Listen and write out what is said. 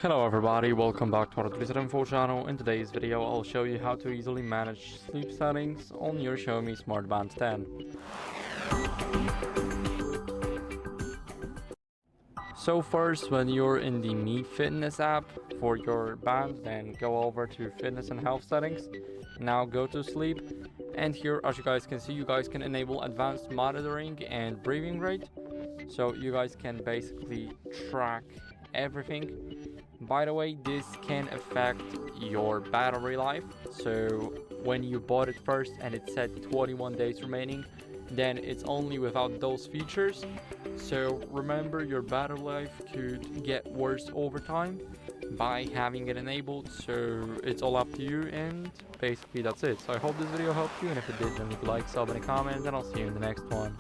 Hello everybody, welcome back to our HardReset.Info channel. In today's video, I'll show you how to easily manage sleep settings on your XIAOMI Smart Band 10. So first, when you're in the Mi Fitness app for your band, then go over to Fitness and Health settings. Now go to sleep, and here, as you guys can see, you guys can enable advanced monitoring and breathing rate. So you guys can basically track everything. By the way, this can affect your battery life. So when you bought it first and it said 21 days remaining, then it's only without those features. So remember, your battery life could get worse over time by having it enabled. So it's all up to you, and basically that's it. So I hope this video helped you, and if it did, then leave a like, sub, and a comment, and I'll see you in the next one.